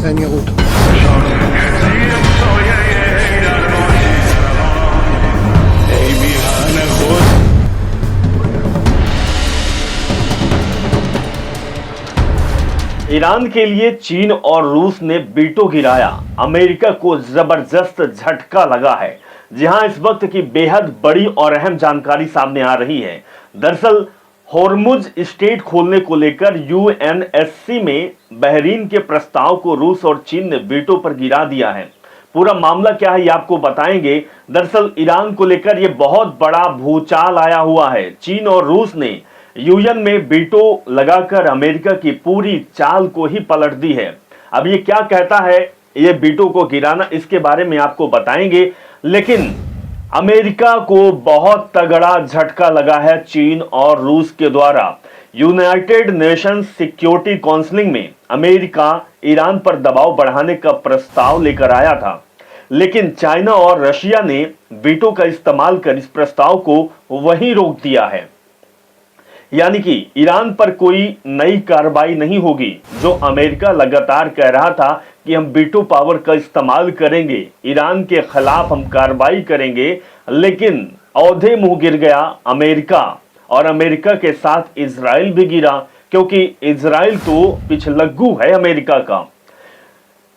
Trainerroute. Iran के लिए चीन और रूस ने वीटो गिराया। अमेरिका को जबरदस्त झटका लगा है। जहां इस वक्त की बेहद बड़ी और अहम जानकारी सामने आ रही है। दरअसल होर्मुज स्ट्रेट खोलने को लेकर यूएनएससी में बहरीन के प्रस्ताव को रूस और चीन ने वीटो पर गिरा दिया है। पूरा मामला क्या है ये आपको बताएंगे। दरअसल ईरान को लेकर यह बहुत बड़ा भूचाल आया हुआ है। चीन और रूस ने यूएन में वीटो लगाकर अमेरिका की पूरी चाल को ही पलट दी है। अब ये क्या कहता है ये वीटो को गिराना, इसके बारे में आपको बताएंगे। लेकिन अमेरिका को बहुत तगड़ा झटका लगा है चीन और रूस के द्वारा। यूनाइटेड नेशंस सिक्योरिटी काउंसिल में अमेरिका ईरान पर दबाव बढ़ाने का प्रस्ताव लेकर आया था, लेकिन चाइना और रशिया ने वीटो का इस्तेमाल कर इस प्रस्ताव को वहीं रोक दिया है। यानी कि ईरान पर कोई नई कार्रवाई नहीं होगी। जो अमेरिका लगातार कह रहा था कि हम वीटो पावर का इस्तेमाल करेंगे, ईरान के खिलाफ हम कार्रवाई करेंगे, लेकिन औधे मुंह गिर गया अमेरिका। और अमेरिका के साथ इजराइल भी गिरा, क्योंकि इजराइल तो पिछलग्गू है अमेरिका का।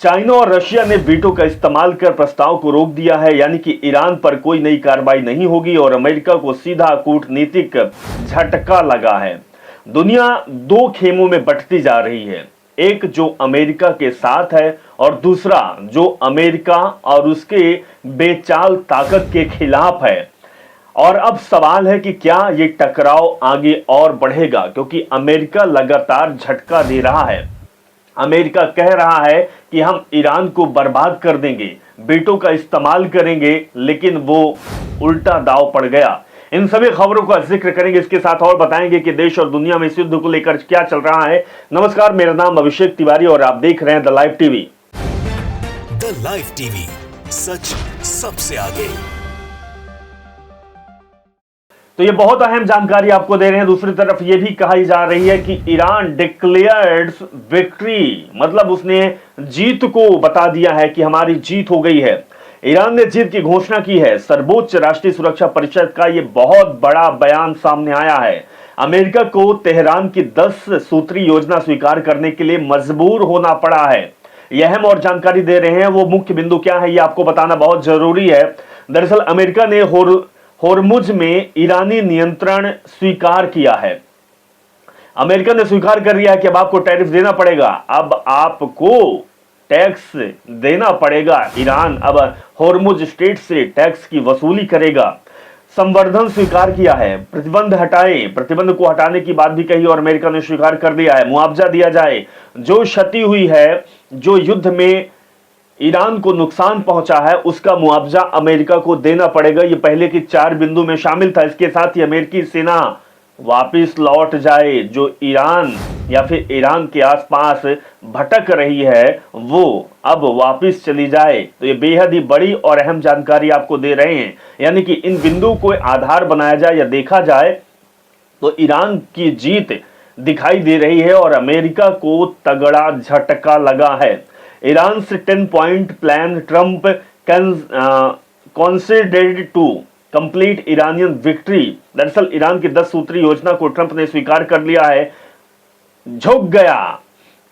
चाइना और रशिया ने वीटो का इस्तेमाल कर प्रस्ताव को रोक दिया है। यानी कि ईरान पर कोई नई कार्रवाई नहीं होगी और अमेरिका को सीधा कूटनीतिक झटका लगा है। दुनिया दो खेमों में बंटती जा रही है, एक जो अमेरिका के साथ है और दूसरा जो अमेरिका और उसके बेचाल ताकत के खिलाफ है। और अब सवाल है कि क्या ये टकराव आगे और बढ़ेगा, क्योंकि अमेरिका लगातार झटका दे रहा है। अमेरिका कह रहा है कि हम ईरान को बर्बाद कर देंगे, वीटो का इस्तेमाल करेंगे, लेकिन वो उल्टा दाव पड़ गया। इन सभी खबरों का जिक्र करेंगे, इसके साथ और बताएंगे कि देश और दुनिया में इस युद्ध को लेकर क्या चल रहा है। नमस्कार, मेरा नाम अभिषेक तिवारी और आप देख रहे हैं the live TV. The live TV, सच सबसे आगे। तो ये बहुत अहम जानकारी आपको दे रहे हैं। दूसरी तरफ ये भी कही जा रही है कि ईरान डिक्लेयर्ड विक्ट्री, मतलब उसने जीत को बता दिया है कि हमारी जीत हो गई है। ईरान ने जीत की घोषणा की है। सर्वोच्च राष्ट्रीय सुरक्षा परिषद का ये बहुत बड़ा बयान सामने आया है। अमेरिका को तेहरान की 10 सूत्री योजना स्वीकार करने के लिए मजबूर होना पड़ा है। यह अहम और जानकारी दे रहे हैं। वो मुख्य बिंदु क्या है ये आपको बताना बहुत जरूरी है। दरअसल अमेरिका ने होर्मुज में ईरानी नियंत्रण स्वीकार किया है। अमेरिका ने स्वीकार कर लिया है कि अब आपको टैरिफ देना पड़ेगा। अब आपको टैक्स देना पड़ेगा। ईरान अब होर्मुज स्ट्रेट से टैक्स की वसूली करेगा। संवर्धन स्वीकार किया है। प्रतिबंध हटाए, प्रतिबंध को हटाने की बात भी कही और अमेरिका ने स्वीकार कर लिया है। मुआवजा दिया जाए, जो क्षति हुई है, जो युद्ध में ईरान को नुकसान पहुंचा है, उसका मुआवजा अमेरिका को देना पड़ेगा। ये पहले की 4 बिंदु में शामिल था। इसके साथ ही अमेरिकी सेना वापस लौट जाए, जो ईरान या फिर ईरान के आसपास भटक रही है, वो अब वापस चली जाए। तो ये बेहद ही बड़ी और अहम जानकारी आपको दे रहे हैं। यानी कि इन बिंदु को आधार बनाया जाए या देखा जाए तो ईरान की जीत दिखाई दे रही है और अमेरिका को तगड़ा झटका लगा है। ईरान से 10 point plan Trump considered to complete Iranian victory. दरअसल ईरान की 10 सूत्री योजना को ट्रंप ने स्वीकार कर लिया है। झुक गया।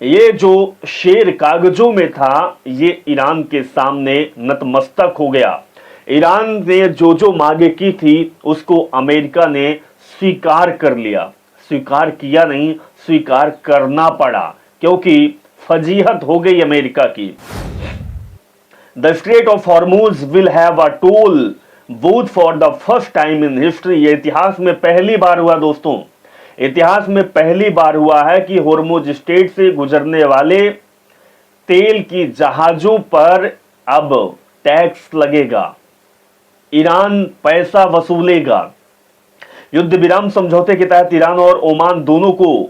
ये जो शेर कागजों में था, ये ईरान के सामने नतमस्तक हो गया। ईरान ने जो मांगे की थी उसको अमेरिका ने स्वीकार कर लिया। स्वीकार किया नहीं, स्वीकार करना पड़ा, क्योंकि फजीहत हो गई अमेरिका की। The Strait of Hormuz will have a toll booth for the first time in history. ये इतिहास में पहली बार हुआ दोस्तों, इतिहास में पहली बार हुआ है कि हॉर्मुज स्ट्रेट से गुजरने वाले तेल की जहाजों पर अब टैक्स लगेगा। ईरान पैसा वसूलेगा। युद्ध विराम समझौते के तहत ईरान और ओमान दोनों को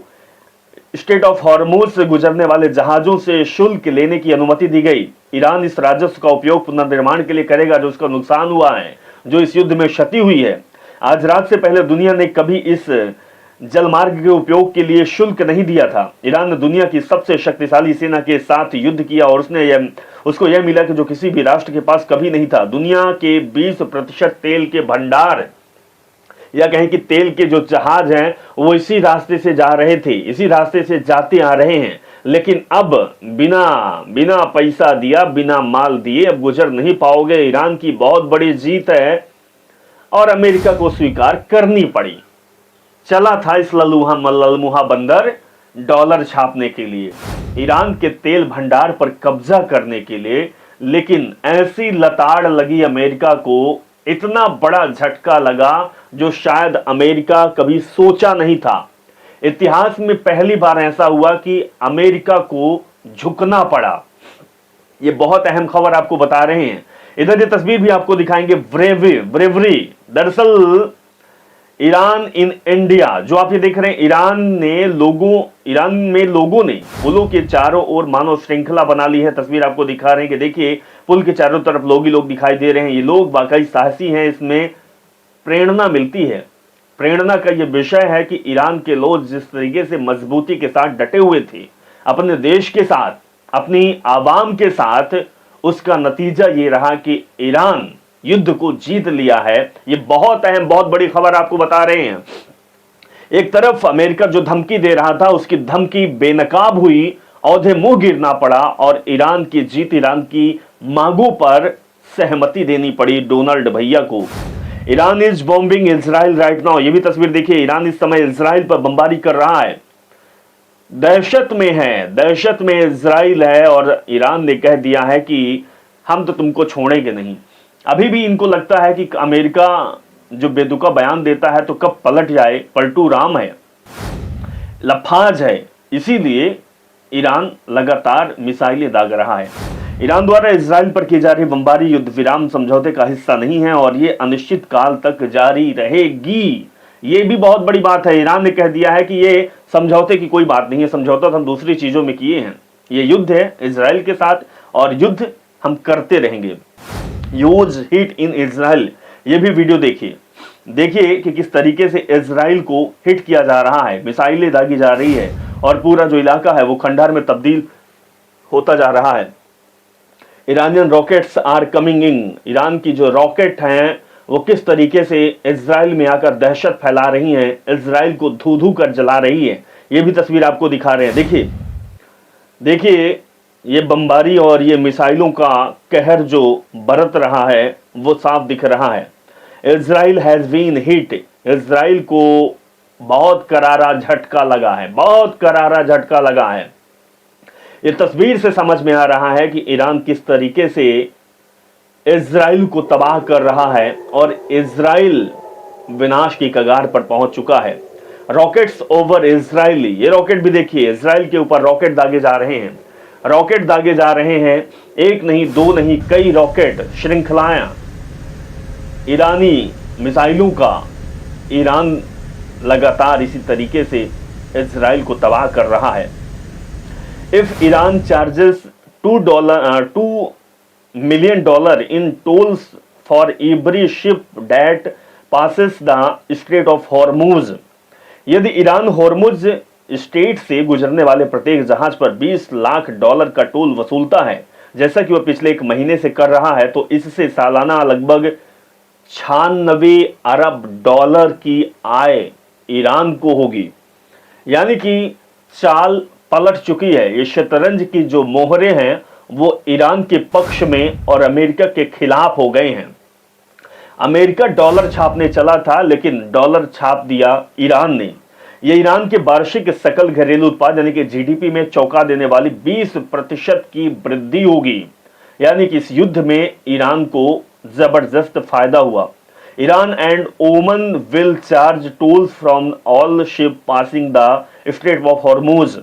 स्ट्रेट ऑफ हॉर्मुज से गुजरने वाले जहाजों से शुल्क लेने की अनुमति दी गई। ईरान इस राजस्व का उपयोग पुनर्निर्माण के लिए करेगा जो उसका नुकसान हुआ है, जो इस युद्ध में क्षति हुई है। आज रात से पहले दुनिया ने कभी इस जलमार्ग के उपयोग के लिए शुल्क नहीं दिया था। ईरान ने दुनिया की सबसे शक्तिशाली सेना के साथ युद्ध किया और उसको यह मिला कि जो किसी भी राष्ट्र के पास कभी नहीं था। दुनिया के 20% तेल के भंडार, या कहें कि तेल के जो जहाज हैं वो इसी रास्ते से जा रहे थे, इसी रास्ते से जाते आ रहे हैं। लेकिन अब बिना पैसा दिया, बिना माल दिए अब गुजर नहीं पाओगे। ईरान की बहुत बड़ी जीत है और अमेरिका को स्वीकार करनी पड़ी। चला था इस ललमुहा बंदर डॉलर छापने के लिए, ईरान के तेल भंडार पर कब्जा करने के लिए, लेकिन ऐसी लताड़ लगी अमेरिका को, इतना बड़ा झटका लगा जो शायद अमेरिका कभी सोचा नहीं था। इतिहास में पहली बार ऐसा हुआ कि अमेरिका को झुकना पड़ा। ये बहुत अहम खबर आपको बता रहे हैं। इधर ये तस्वीर भी आपको दिखाएंगे, ब्रेवरी। दरअसल ईरान इन इंडिया जो आप ये देख रहे हैं, ईरान में लोगों ने पुलों के चारों ओर मानव श्रृंखला बना ली है। तस्वीर आपको दिखा रहे हैं कि देखिए पुल के चारों तरफ लोग ही लोग दिखाई दे रहे हैं। ये लोग वाकई साहसी हैं, इसमें प्रेरणा मिलती है। प्रेरणा का ये विषय है कि ईरान के लोग जिस तरीके से मजबूती के साथ डटे हुए थे अपने देश के साथ, अपनी आवाम के साथ, उसका नतीजा ये रहा कि ईरान युद्ध को जीत लिया है। ये बहुत अहम, बहुत बड़ी खबर आपको बता रहे हैं। एक तरफ अमेरिका जो धमकी दे रहा था उसकी धमकी बेनकाब हुई, औंधे मुंह गिरना पड़ा और ईरान की जीत, ईरान की मांगों पर सहमति देनी पड़ी डोनाल्ड भैया को। Iran is bombing Israel right now. ये भी तस्वीर देखिए, ईरान इस समय इजराइल पर बमबारी कर रहा है, दहशत में इजराइल है और ईरान ने कह दिया है कि हम तो तुमको छोड़ेंगे नहीं। अभी भी इनको लगता है कि अमेरिका जो बेतुका बयान देता है तो कब पलट जाए, पलटू राम है, लफाज है, इसीलिए ईरान लगातार मिसाइलें दाग रहा है। ईरान द्वारा इजराइल पर की जा रही बमबारी युद्ध विराम समझौते का हिस्सा नहीं है और ये अनिश्चित काल तक जारी रहेगी। ये भी बहुत बड़ी बात है। ईरान ने कह दिया है कि ये समझौते की कोई बात नहीं है, समझौता तो हम दूसरी चीजों में किए हैं। ये युद्ध है इजराइल के साथ और युद्ध हम करते रहेंगे। ह्यूज हिट इन इजराइल, ये भी वीडियो देखिए कि किस तरीके से इजराइल को हिट किया जा रहा है, मिसाइलें दागी जा रही है और पूरा जो इलाका है वो खंडहर में तब्दील होता जा रहा है। Iranian rockets are coming in, Iran की जो रॉकेट हैं वो किस तरीके से इजराइल में आकर दहशत फैला रही हैं, इजराइल को धू कर जला रही है। ये भी तस्वीर आपको दिखा रहे हैं। देखिए ये बमबारी और ये मिसाइलों का कहर जो बरत रहा है वो साफ दिख रहा है। Israel has been hit, Israel को बहुत करारा झटका लगा है, ये तस्वीर से समझ में आ रहा है कि ईरान किस तरीके से इजराइल को तबाह कर रहा है और इजराइल विनाश की कगार पर पहुंच चुका है। रॉकेट्स ओवर इजराइली, ये रॉकेट भी देखिए, इजराइल के ऊपर रॉकेट दागे जा रहे हैं, एक नहीं दो नहीं कई रॉकेट श्रृंखलाएं ईरानी मिसाइलों का। ईरान लगातार इसी तरीके से इजराइल को तबाह कर रहा है। If Iran charges $2 million in tolls for every ship that passes the Strait of Hormuz, यदि ईरान होर्मुज स्टेट से गुजरने वाले प्रत्येक जहाज पर $20 लाख का टोल वसूलता है, जैसा कि वह पिछले एक महीने से कर रहा है, तो इससे सालाना लगभग $96 अरब की आय ईरान को होगी। यानी कि चाल पलट चुकी है। ये शतरंज की जो मोहरे हैं वो ईरान के पक्ष में और अमेरिका के खिलाफ हो गए हैं। अमेरिका डॉलर छापने चला था लेकिन डॉलर छाप दिया ईरान ने। ये ईरान के वार्षिक सकल घरेलू उत्पाद यानी कि जीडीपी में चौंका देने वाली 20% की वृद्धि होगी। यानी कि इस युद्ध में ईरान को जबरदस्त फायदा हुआ। Iran and Oman will charge tolls from all ship passing the Strait of Hormuz.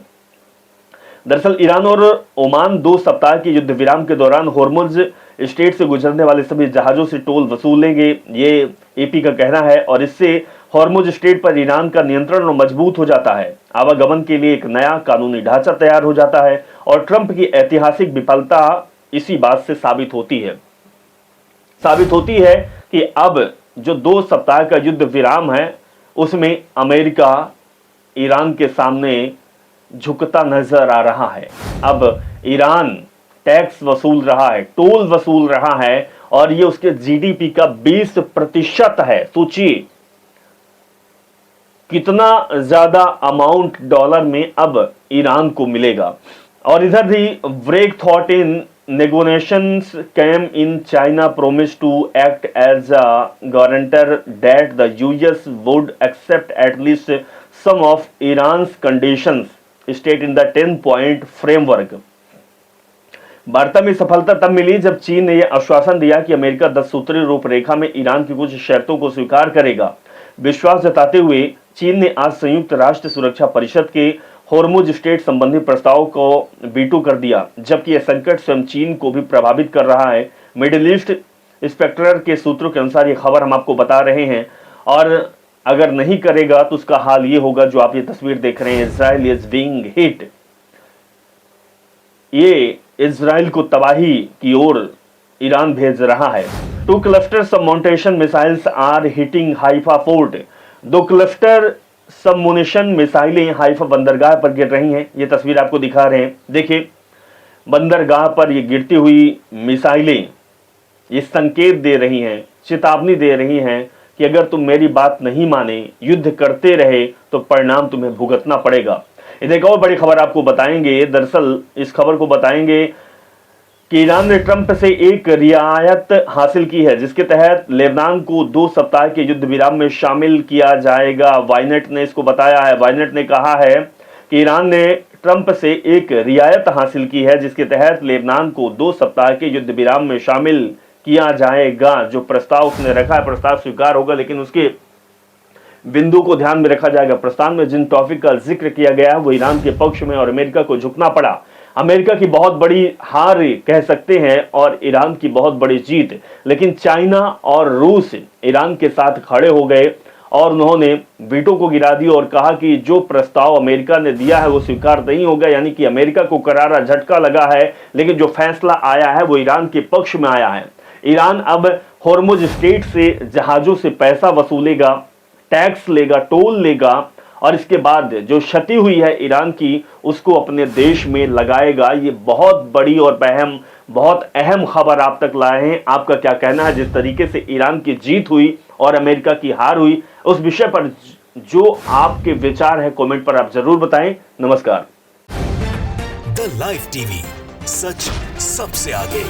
दरअसल ईरान और ओमान 2 सप्ताह के युद्ध विराम के दौरान हॉर्मुज स्टेट से गुजरने वाले सभी जहाजों से टोल वसूलेंगे, ये एपी का कहना है। और इससे हॉर्मुज स्टेट पर ईरान का नियंत्रण मजबूत हो जाता है। आवागमन के लिए एक नया कानूनी ढांचा तैयार हो जाता है और ट्रंप की ऐतिहासिक विफलता इसी बात से साबित होती है कि अब जो 2 सप्ताह का युद्ध विराम है उसमें अमेरिका ईरान के सामने झुकता नजर आ रहा है। अब ईरान टैक्स वसूल रहा है, टोल वसूल रहा है और ये उसके जीडीपी का 20% है। सोचिए कितना ज्यादा अमाउंट डॉलर में अब ईरान को मिलेगा। और इधर भी breakthrough in negotiations came in China promised to act as a guarantor that the US would accept at least some of Iran's conditions stated in the 10-point framework। वार्ता में सफलता तब मिली जब चीन ने यह आश्वासन दिया कि अमेरिका 10 सूत्रीय रूपरेखा में ईरान की कुछ शर्तों को स्वीकार करेगा। विश्वास जताते हुए चीन ने आज संयुक्त राष्ट्र सुरक्षा परिषद के होर्मुज स्टेट संबंधी प्रस्ताव को वीटो कर दिया, जबकि यह संकट स्वयं चीन को भी प्रभावित कर रहा है। मिडिल ईस्ट स्पेक्टर के सूत्रों के अनुसार ये खबर हम आपको बता रहे हैं, और अगर नहीं करेगा तो उसका हाल ये होगा जो आप ये तस्वीर देख रहे हैं, इजराइल इज बीइंग हिट। ये इजराइल को तबाही की ओर ईरान भेज रहा है। 2 cluster submunition missiles are hitting Haifa port. 2 cluster submunition मिसाइलें हाइफा बंदरगाह पर गिर रही हैं। ये तस्वीर आपको दिखा रहे हैं, देखिए बंदरगाह पर ये गिरती हुई मिसाइलें ये संकेत दे रही हैं, चेतावनी दे रही हैं कि अगर तुम मेरी बात नहीं माने, युद्ध करते रहे तो परिणाम तुम्हें भुगतना पड़ेगा। एक और बड़ी खबर आपको बताएंगे। दरअसल इस खबर को बताएंगे कि ईरान ने ट्रंप से एक रियायत हासिल की है, जिसके तहत लेबनान को 2 सप्ताह के युद्ध विराम में शामिल किया जाएगा। वाइनेट ने इसको बताया है। वाइनेट ने कहा है कि ईरान ने ट्रंप से एक रियायत हासिल की है, जिसके तहत लेबनान को 2 सप्ताह के युद्ध विराम में शामिल किया जाएगा। जो प्रस्ताव उसने रखा है, प्रस्ताव स्वीकार होगा, लेकिन उसके बिंदु को ध्यान में रखा जाएगा। प्रस्ताव में जिन टॉपिक का जिक्र किया गया है वो ईरान के पक्ष में, और अमेरिका को झुकना पड़ा। अमेरिका की बहुत बड़ी हार कह सकते हैं और ईरान की बहुत बड़ी जीत, लेकिन चाइना और रूस ईरान के साथ खड़े हो गए और उन्होंने वीटो को गिरा दिया और कहा कि जो प्रस्ताव अमेरिका ने दिया है वो स्वीकार नहीं होगा। यानी कि अमेरिका को करारा झटका लगा है, लेकिन जो फैसला आया है वो ईरान के पक्ष में आया है। ईरान अब होर्मुज स्टेट से जहाजों से पैसा वसूलेगा, टैक्स लेगा, टोल लेगा, और इसके बाद जो क्षति हुई है ईरान की उसको अपने देश में लगाएगा। ये बहुत बड़ी और बहुत अहम खबर आप तक लाए हैं। आपका क्या कहना है जिस तरीके से ईरान की जीत हुई और अमेरिका की हार हुई, उस विषय पर जो आपके विचार है कमेंट पर आप जरूर बताएं। नमस्कार। द लाइव टीवी, सच सबसे आगे।